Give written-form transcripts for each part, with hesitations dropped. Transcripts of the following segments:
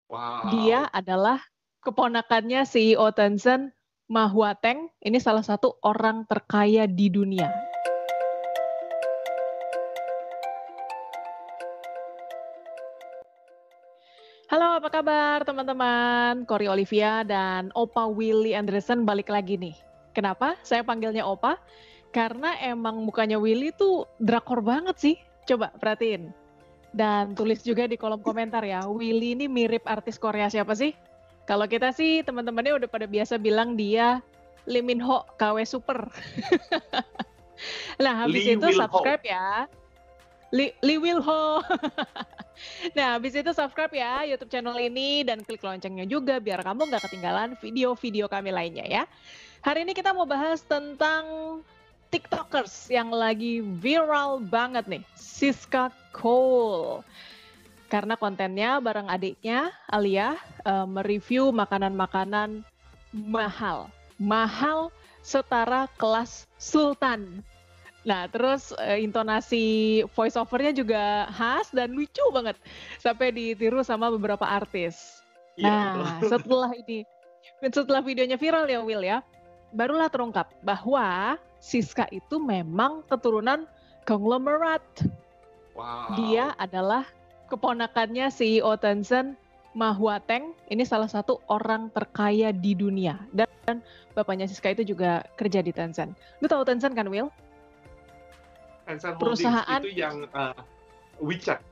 Dia Wow. adalah keponakannya CEO Tencent, Ma Huateng. Ini salah satu orang terkaya di dunia. Halo, apa kabar teman-teman? Cory Olivia dan Opa Willy Andresen balik lagi nih. Kenapa saya panggilnya Opa? Karena emang mukanya Willy tuh drakor banget sih. Coba perhatiin. Dan tulis juga di kolom komentar ya, Willy ini mirip artis Korea siapa sih? Kalau kita sih teman-temannya udah pada biasa bilang dia Lee Min Ho KW Super. Nah, habis Lee itu Will Ho. subscribe ya. Lee Will Ho. Nah, habis itu subscribe ya YouTube channel ini dan klik loncengnya juga biar kamu nggak ketinggalan video-video kami lainnya ya. Hari ini kita mau bahas tentang TikTokers yang lagi viral banget nih, Siska Cole. Karena kontennya bareng adiknya Alia mereview makanan-makanan mahal. Mahal setara kelas sultan. Nah, terus intonasi voice over-nya juga khas dan lucu banget. Sampai ditiru sama beberapa artis. Iya, betul. Nah, setelah videonya viral ya Will ya, barulah terungkap bahwa Siska itu memang keturunan konglomerat. Dia Wow. adalah keponakannya CEO Tencent, Ma Huateng. Ini salah satu orang terkaya di dunia. Dan bapaknya Siska itu juga kerja di Tencent. Lu tahu Tencent kan, Will? Tencent Holdings Perusahaan, itu yang WeChat.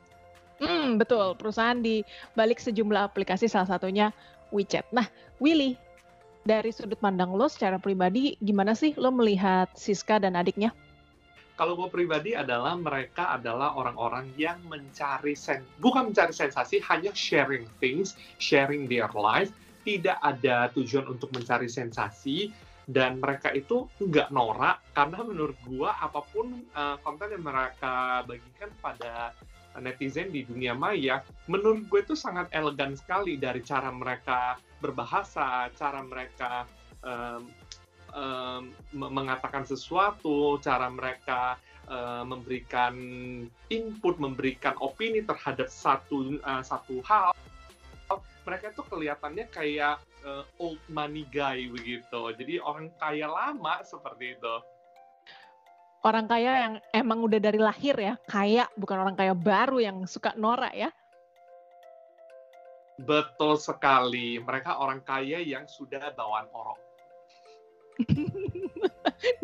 betul. Perusahaan di balik sejumlah aplikasi, salah satunya WeChat. Nah, Willy, dari sudut pandang lo secara pribadi, gimana sih lo melihat Siska dan adiknya? Kalau gue pribadi adalah mereka adalah orang-orang yang bukan mencari sensasi, hanya sharing things, sharing their life, tidak ada tujuan untuk mencari sensasi, dan mereka itu nggak norak, karena menurut gue apapun konten yang mereka bagikan pada netizen di dunia maya, menurut gue itu sangat elegan sekali dari cara mereka berbahasa, cara mereka um, mengatakan sesuatu, cara mereka memberikan input, memberikan opini terhadap satu hal, mereka itu kelihatannya kayak old money guy begitu. Jadi orang kaya lama seperti itu. Orang kaya yang emang udah dari lahir ya, kaya, bukan orang kaya baru yang suka norak ya. Betul sekali. Mereka orang kaya yang sudah bawaan orok.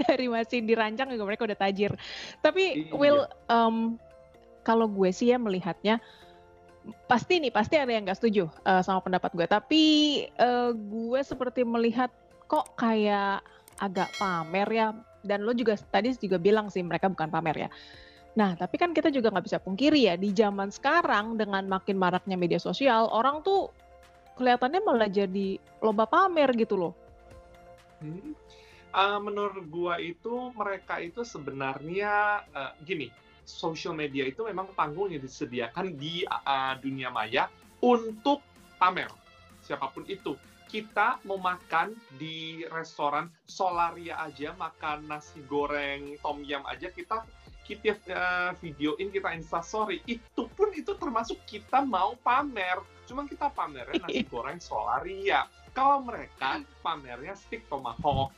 Dari masih dirancang juga mereka udah tajir. Tapi Will, Iya. kalau gue sih ya melihatnya, pasti ada yang nggak setuju sama pendapat gue. Tapi gue seperti melihat kok kayak agak pamer ya. Dan lo juga tadi juga bilang sih mereka bukan pamer ya. Nah, tapi kan kita juga nggak bisa pungkiri ya, di zaman sekarang dengan makin maraknya media sosial, orang tuh kelihatannya malah jadi lomba pamer gitu loh. Menurut gua itu mereka itu sebenarnya gini, social media itu memang panggung yang disediakan di dunia maya untuk pamer siapapun itu. Kita mau makan di restoran Solaria aja, makan nasi goreng tom yum aja, kita videoin, kita instastory, itu pun itu termasuk kita mau pamer. Cuma kita pamernya nasi goreng Solaria. Kalau mereka pamernya steak tomahawk,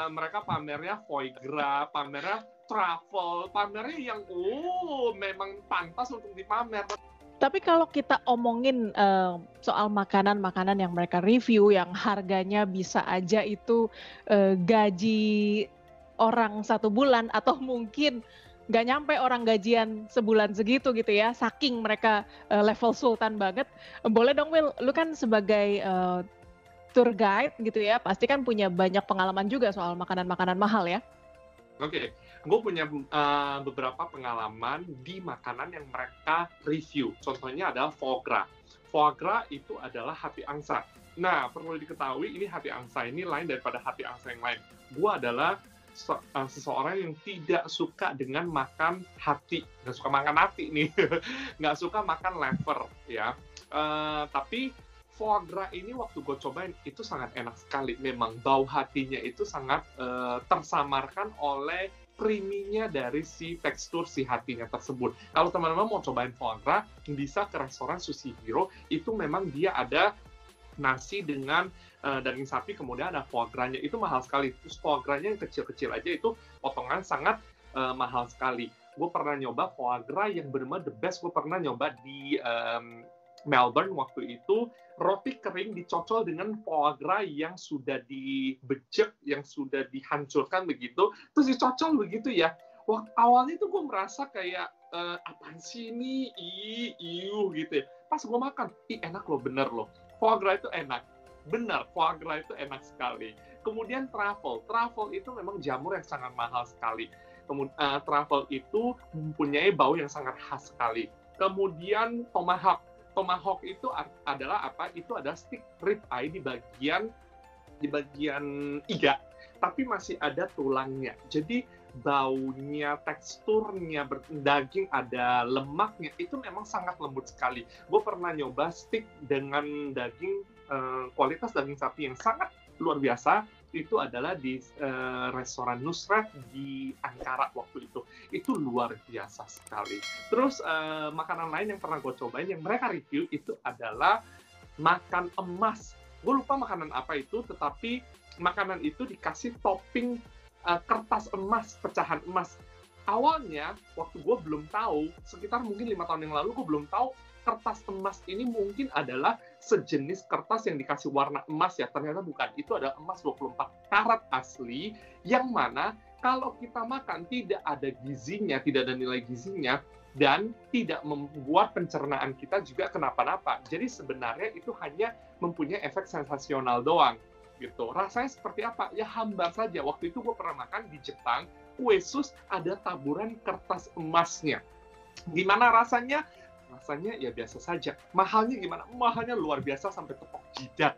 mereka pamernya foie gras, pamernya travel, pamernya yang memang pantas untuk dipamer. Tapi kalau kita omongin soal makanan-makanan yang mereka review, yang harganya bisa aja itu gaji orang 1 bulan, atau mungkin nggak nyampe orang gajian sebulan segitu gitu ya, saking mereka level sultan banget. Boleh dong Will, lu kan sebagai tour guide gitu ya, pasti kan punya banyak pengalaman juga soal makanan-makanan mahal ya. Oke, gue punya beberapa pengalaman di makanan yang mereka review. Contohnya adalah foie gras. Foie gras itu adalah hati angsa. Nah, perlu diketahui ini hati angsa ini lain daripada hati angsa yang lain. Gue adalah seseorang yang tidak suka dengan makan hati. Nggak suka makan hati nih. Nggak suka makan liver ya. Tapi foie gras ini waktu gue cobain itu sangat enak sekali. Memang bau hatinya itu sangat tersamarkan oleh creamy-nya dari si tekstur si hatinya tersebut. Kalau teman-teman mau cobain foie gras, bisa ke restoran Sushi Hero, itu memang dia ada nasi dengan daging sapi, kemudian ada foie gras-nya. Itu mahal sekali. Terus foie gras-nya yang kecil-kecil aja itu potongan sangat mahal sekali. Gue pernah nyoba foie gras yang benar-benar the best. Gue pernah nyoba di Melbourne waktu itu, roti kering dicocol dengan foie gras yang sudah dibejek, yang sudah dihancurkan begitu, terus dicocol begitu ya. Wah, awalnya tuh gue merasa kayak, apaan sih ini, iu gitu ya. Pas gue makan, enak loh, bener loh. Foie gras itu enak. Benar, foie gras itu enak sekali. Kemudian truffle itu memang jamur yang sangat mahal sekali. Kemudian truffle itu mempunyai bau yang sangat khas sekali. Kemudian tomahawk itu adalah apa? Itu adalah stick rib eye di bagian iga, tapi masih ada tulangnya. Jadi baunya, teksturnya, daging ada lemaknya, itu memang sangat lembut sekali. Gue pernah nyoba stick dengan daging, kualitas daging sapi yang sangat luar biasa, itu adalah di restoran Nusrat di Ankara waktu itu. Itu luar biasa sekali. Terus makanan lain yang pernah gue cobain, yang mereka review, itu adalah makan emas. Gue lupa makanan apa itu, tetapi makanan itu dikasih topping kertas emas, pecahan emas. Awalnya, waktu gue belum tahu, sekitar mungkin 5 tahun yang lalu, gue belum tahu kertas emas ini mungkin adalah sejenis kertas yang dikasih warna emas ya. Ternyata bukan, itu adalah emas 24 karat asli, yang mana kalau kita makan tidak ada gizinya, tidak ada nilai gizinya, dan tidak membuat pencernaan kita juga kenapa-napa. Jadi sebenarnya itu hanya mempunyai efek sensasional doang. Gitu. Rasanya seperti apa? Ya hambar saja. Waktu itu gue pernah makan di Jepang, kue sus ada taburan kertas emasnya. Gimana rasanya? Rasanya ya biasa saja. Mahalnya gimana? Mahalnya luar biasa sampai tepok jidat.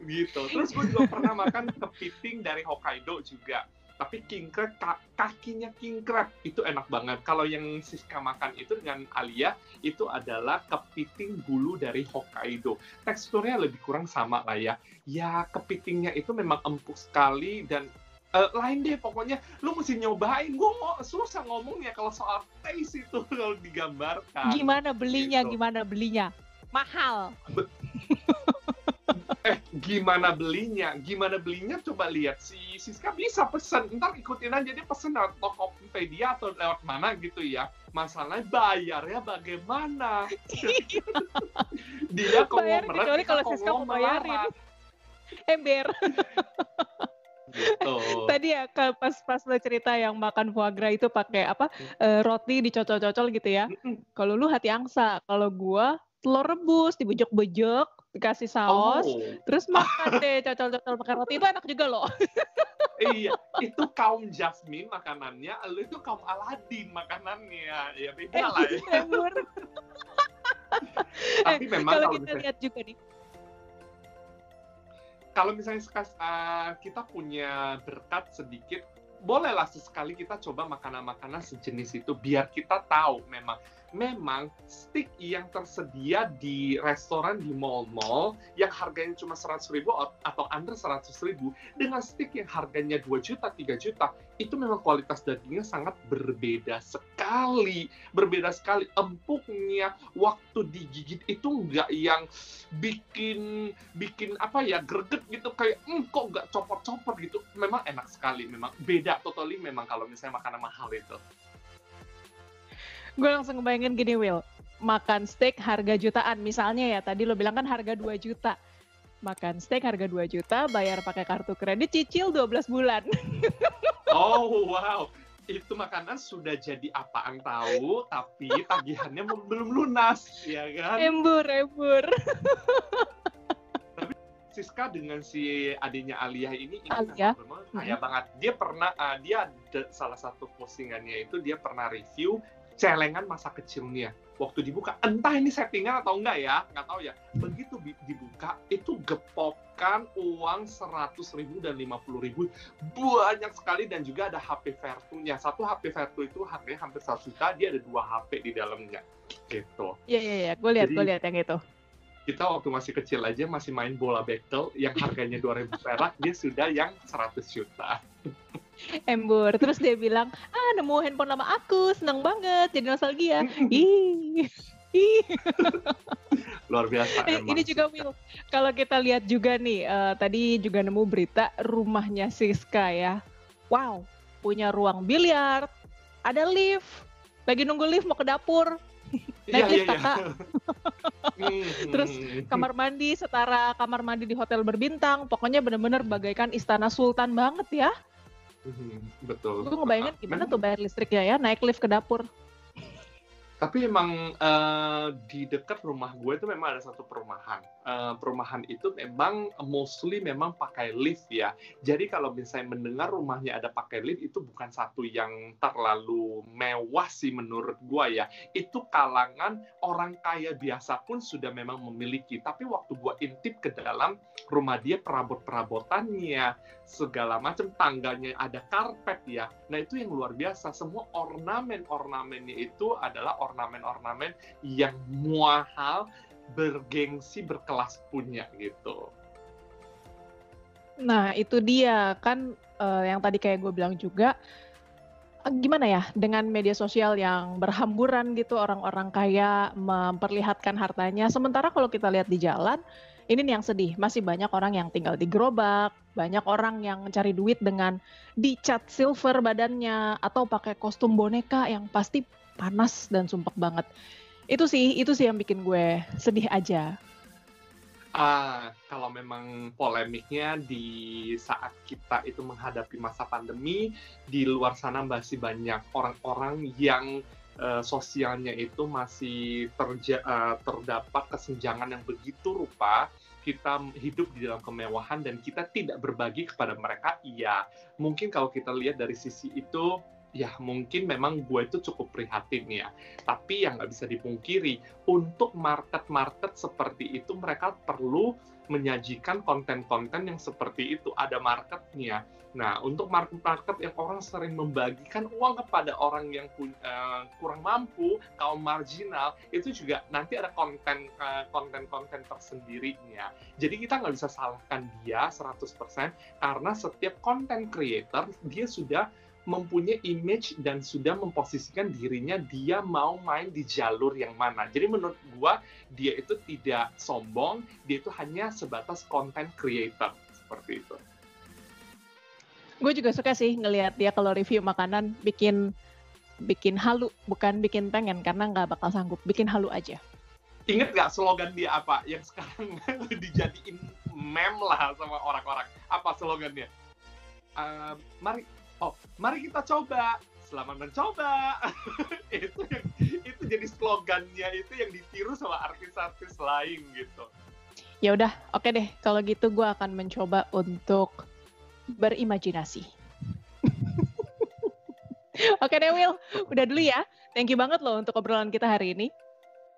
Gitu. Terus gue juga pernah makan kepiting dari Hokkaido juga. Tapi king crab, kakinya king crab itu enak banget. Kalau yang Siska makan itu dengan Alia, itu adalah kepiting bulu dari Hokkaido. Teksturnya lebih kurang sama lah ya. Ya kepitingnya itu memang empuk sekali dan lain deh pokoknya. Lu mesti nyobain. Gue susah ngomongnya kalau soal taste itu kalau digambarkan. Gimana belinya? Gitu. Gimana belinya? Mahal. Gimana belinya? Gimana belinya? Coba lihat, si Siska bisa pesen. Ntar ikutin aja, dia pesen lewat Tokopedia atau lewat mana gitu ya. Masalahnya bayarnya bagaimana? Dia kecuali kalau Siska mau bayarin. Ember. Gitu. Tadi ya pas lo cerita yang makan foie gras itu pakai apa? Roti dicocol-cocol gitu ya. Kalau lu hati angsa, kalau gua telur rebus dibejok-bejok, dikasih saus, terus makan deh cocol-cocol pakai roti, itu enak juga loh. Iya, itu kaum Jasmine makanannya, lu itu kaum Aladin makanannya, ya beda lah ya. Tapi memang kalau kita lihat juga nih, kalau misalnya kita punya berkat sedikit, bolehlah sesekali kita coba makanan-makanan sejenis itu, biar kita tahu memang steak yang tersedia di restoran di mall-mall yang harganya cuma 100.000 atau under 100.000 dengan steak yang harganya 2 juta, 3 juta, itu memang kualitas dagingnya sangat berbeda sekali. Empuknya, waktu digigit itu nggak yang bikin apa ya, greget gitu, kayak kok nggak copot-copot gitu. Memang enak sekali, memang beda totally memang kalau misalnya makanan mahal itu. Gue langsung ngebayangin gini, Will. Makan steak harga jutaan. Misalnya ya, tadi lo bilang kan harga 2 juta. Makan steak harga 2 juta, bayar pakai kartu kredit, cicil 12 bulan. Oh, wow. Itu makanan sudah jadi apaan tahu, tapi tagihannya belum lunas, ya kan? Embur. Tapi Siska dengan si adiknya Alia ini Alia kaya banget. Dia pernah, dia salah satu postingannya itu dia pernah review celengan masa kecilnya. Waktu dibuka, entah ini settingan atau enggak ya, nggak tahu ya. Begitu dibuka, itu gepokan uang 100.000 dan 50.000. Banyak sekali, dan juga ada HP Vertu-nya. Satu HP Vertu itu harganya hampir 1 juta, dia ada 2 HP di dalamnya. Gitu. Iya. Gue lihat yang itu. Kita waktu masih kecil aja masih main bola bekel yang harganya 2.000 perak, dia sudah yang 100 juta. Embur. Terus dia bilang, nemu handphone lama aku, seneng banget, jadi nostalgia. Ih, ih. Luar biasa Ini emang juga sih. Will, kalau kita lihat juga nih, tadi juga nemu berita rumahnya Siska ya. Wow, punya ruang biliar, ada lift, lagi nunggu lift mau ke dapur, Iya, naik iya, lift iya. kakak. Terus kamar mandi setara kamar mandi di hotel berbintang, pokoknya bener-bener bagaikan istana sultan banget ya. Betul. Gue ngebayangin gimana Memang tuh bayar listriknya ya, naik lift ke dapur. tapi emang di dekat rumah gue itu memang ada satu perumahan. Perumahan itu memang mostly memang pakai lift ya. Jadi kalau misalnya mendengar rumahnya ada pakai lift itu bukan satu yang terlalu mewah sih menurut gue ya. Itu kalangan orang kaya biasa pun sudah memang memiliki. Tapi waktu gue intip ke dalam rumah dia, perabot-perabotannya, segala macam, tangganya ada karpet ya. Nah itu yang luar biasa. Semua ornamen-ornamennya itu adalah ornamen-ornamen yang mahal, bergengsi, berkelas punya gitu. Nah itu dia kan yang tadi kayak gue bilang juga, gimana ya, dengan media sosial yang berhamburan gitu, orang-orang kaya memperlihatkan hartanya. Sementara kalau kita lihat di jalan, ini nih yang sedih, masih banyak orang yang tinggal di gerobak, banyak orang yang cari duit dengan dicat silver badannya, atau pakai kostum boneka yang pasti panas dan sumpek banget. Itu sih yang bikin gue sedih aja. Kalau memang polemiknya di saat kita itu menghadapi masa pandemi, di luar sana masih banyak orang-orang yang sosialnya itu masih terdapat kesenjangan yang begitu rupa. Kita hidup di dalam kemewahan dan kita tidak berbagi kepada mereka. Iya, mungkin kalau kita lihat dari sisi itu, ya mungkin memang gue itu cukup prihatin ya. Tapi yang nggak bisa dipungkiri, untuk market-market seperti itu mereka perlu menyajikan konten-konten yang seperti itu, ada marketnya. Nah, untuk market-market yang orang sering membagikan uang kepada orang yang kurang mampu, kaum marginal, itu juga nanti ada konten-konten tersendirinya. Jadi kita nggak bisa salahkan dia 100% karena setiap content creator dia sudah mempunyai image dan sudah memposisikan dirinya dia mau main di jalur yang mana. Jadi menurut gua dia itu tidak sombong, dia itu hanya sebatas content creator seperti itu. Gue juga suka sih ngelihat dia kalau review makanan bikin halu, bukan bikin pengen karena nggak bakal sanggup, bikin halu aja. Ingat nggak slogan dia apa? Yang sekarang dijadiin meme lah sama orang-orang. Apa slogannya? Mari kita coba. Selamat mencoba. itu jadi slogannya itu yang ditiru sama artis-artis lain gitu. Ya udah, oke deh. Kalau gitu gue akan mencoba untuk berimajinasi. Oke deh Will, udah dulu ya. Thank you banget loh untuk obrolan kita hari ini.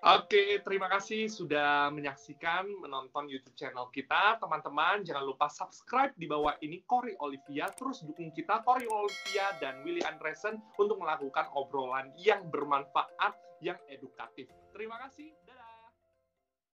Oke, terima kasih sudah menyaksikan, menonton YouTube channel kita. Teman-teman, jangan lupa subscribe di bawah ini Cory Olivia. Terus dukung kita, Cory Olivia dan Willy Andresen untuk melakukan obrolan yang bermanfaat, yang edukatif. Terima kasih.